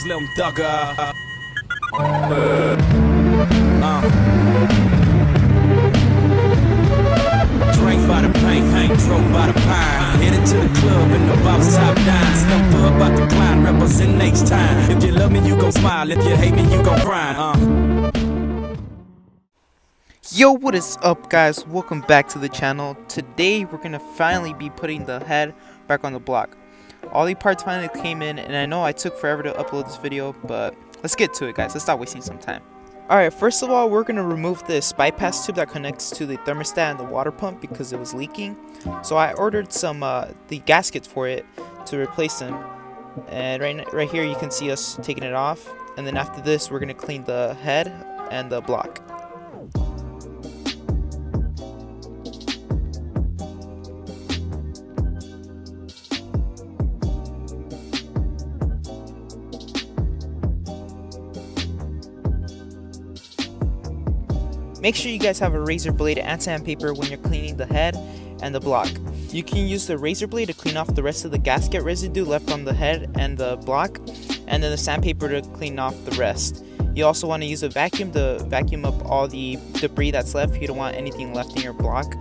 Slim Thugger. Drink by the paint, drove by the pine. Headed to the club in the box top down. Slim Thug about to climb, represent H-time. If you love me, you gon' smile. If you hate me, you gon' cry. Yo, what is up, guys? Welcome back to the channel. Today we're gonna finally be putting the head back on the block. All the parts finally came in, and I know I took forever to upload this video, but let's get to it, guys. Let's stop wasting some time. Alright, first of all, we're gonna remove this bypass tube that connects to the thermostat and the water pump because it was leaking. So I ordered some the gaskets for it to replace them, and right here you can see us taking it off. And then after this, we're gonna clean the head and the block. Make sure you guys have a razor blade and sandpaper when you're cleaning the head and the block. You can use the razor blade to clean off the rest of the gasket residue left on the head and the block, and then the sandpaper to clean off the rest. You also want to use a vacuum to vacuum up all the debris that's left. You don't want anything left in your block.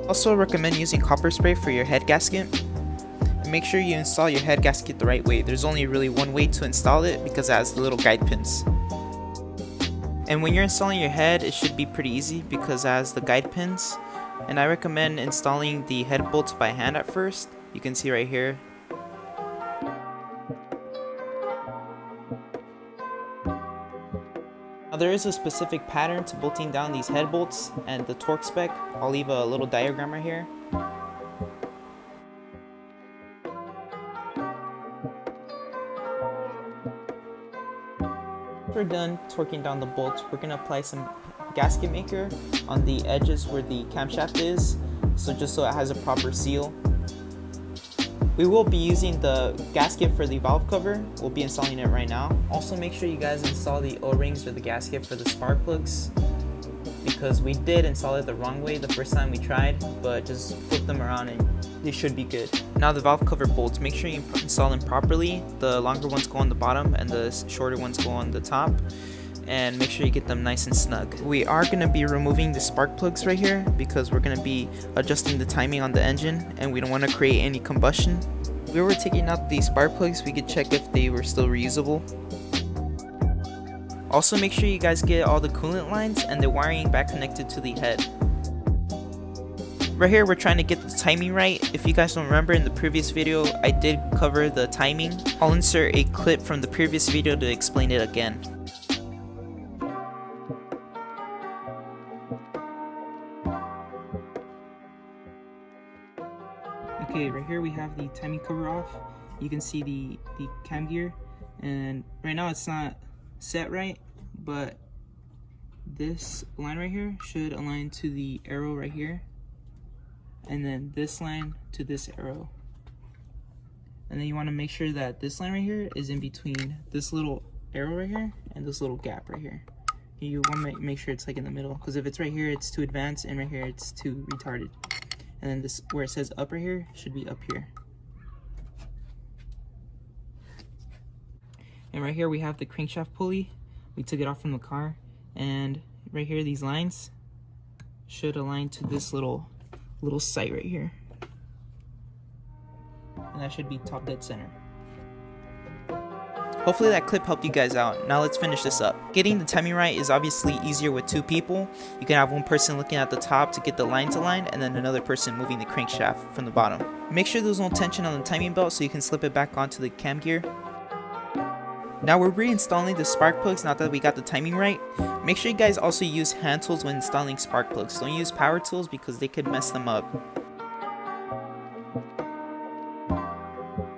Also recommend using copper spray for your head gasket. And make sure you install your head gasket the right way. There's only really one way to install it because it has the little guide pins. And when you're installing your head, it should be pretty easy because it has the guide pins. And I recommend installing the head bolts by hand at first. You can see right here. Now there is a specific pattern to bolting down these head bolts and the torque spec. I'll leave a little diagram right here. Once we're done torquing down the bolts, we're going to apply some gasket maker on the edges where the camshaft is, just so it has a proper seal. We will be using the gasket for the valve cover. We'll be installing it right now. Also make sure you guys install the O-rings or the gasket for the spark plugs, because we did install it the wrong way the first time we tried, but just flip them around and they should be good. Now the valve cover bolts, make sure you install them properly. The longer ones go on the bottom and the shorter ones go on the top. And make sure you get them nice and snug. We are going to be removing the spark plugs right here because we're going to be adjusting the timing on the engine and we don't want to create any combustion. If we were taking out the spark plugs, we could check if they were still reusable. Also make sure you guys get all the coolant lines and the wiring back connected to the head. Right here we're trying to get the timing right. If you guys don't remember, in the previous video I did cover the timing. I'll insert a clip from the previous video to explain it again. Okay, right here we have the timing cover off. You can see the cam gear, and right now it's not set right, but this line right here should align to the arrow right here, and then this line to this arrow. And then you want to make sure that this line right here is in between this little arrow right here and this little gap right here. You want to make sure it's like in the middle, because if it's right here it's too advanced and right here it's too retarded. And then this, where it says up right here, should be up here. And right here we have the crankshaft pulley. We took it off from the car. And right here, these lines should align to this little sight right here. And that should be top dead center. Hopefully that clip helped you guys out. Now let's finish this up. Getting the timing right is obviously easier with two people. You can have one person looking at the top to get the lines aligned, and then another person moving the crankshaft from the bottom. Make sure there's no tension on the timing belt so you can slip it back onto the cam gear. Now we're reinstalling the spark plugs now that we got the timing right. Make sure you guys also use hand tools when installing spark plugs. Don't use power tools because they could mess them up.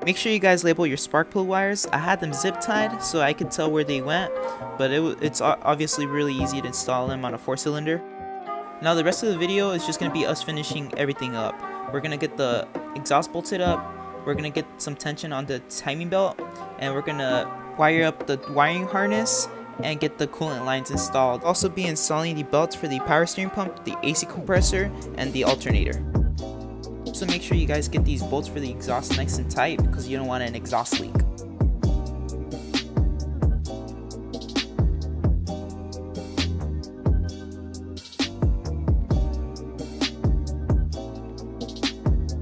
Make sure you guys label your spark plug wires. I had them zip tied so I could tell where they went, but it's obviously really easy to install them on a 4-cylinder. Now the rest of the video is just going to be us finishing everything up. We're going to get the exhaust bolted up, we're going to get some tension on the timing belt, and we're going to wire up the wiring harness and get the coolant lines installed. I'll also be installing the belts for the power steering pump, the AC compressor, and the alternator. So make sure you guys get these bolts for the exhaust nice and tight because you don't want an exhaust leak.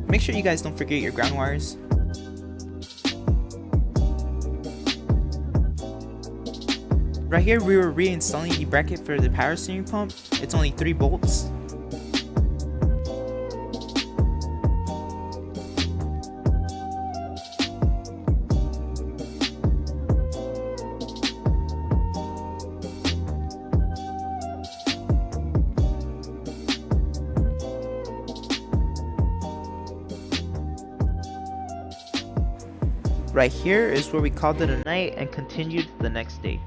Make sure you guys don't forget your ground wires. Right here we were reinstalling the bracket for the power steering pump. It's only 3 bolts. Right here is where we called it a night and continued the next day.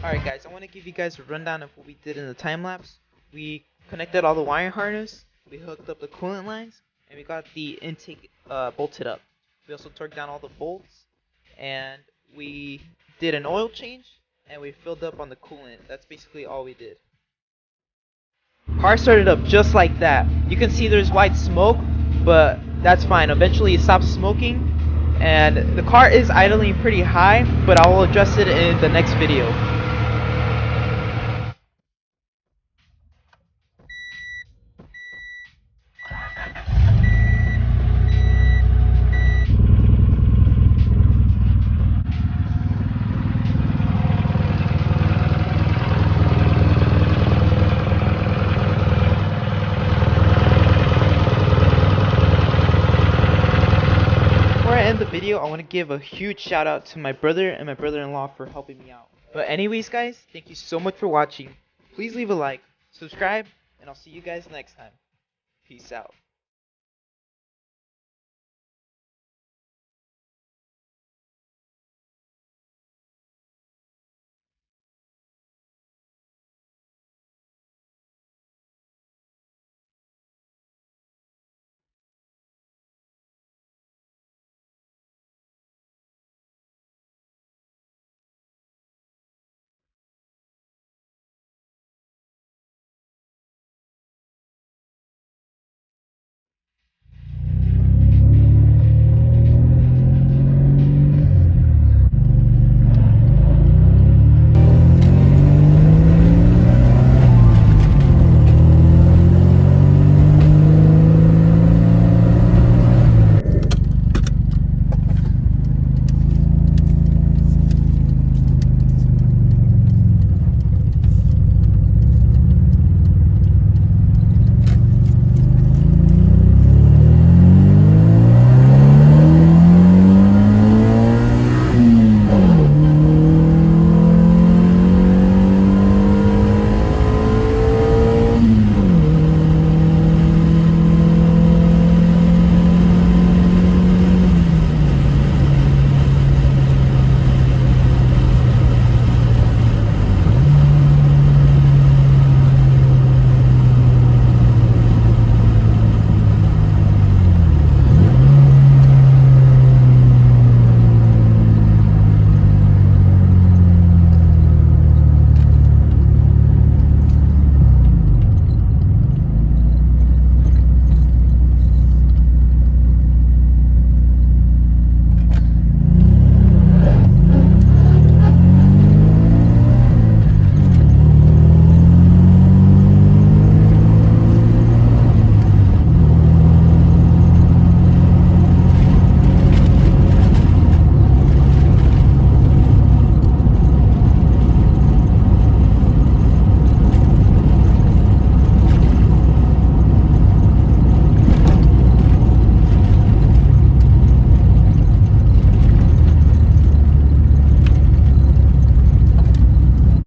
Alright guys, I want to give you guys a rundown of what we did in the time lapse. We connected all the wiring harness, we hooked up the coolant lines, and we got the intake bolted up. We also torqued down all the bolts, and we did an oil change, and we filled up on the coolant. That's basically all we did. Car started up just like that. You can see there's white smoke, but that's fine. Eventually it stops smoking, and the car is idling pretty high, but I will address it in the next video. End the video, I want to give a huge shout out to my brother and my brother-in-law for helping me out. But anyways guys, thank you so much for watching. Please leave a like, subscribe, and I'll see you guys next time. Peace out.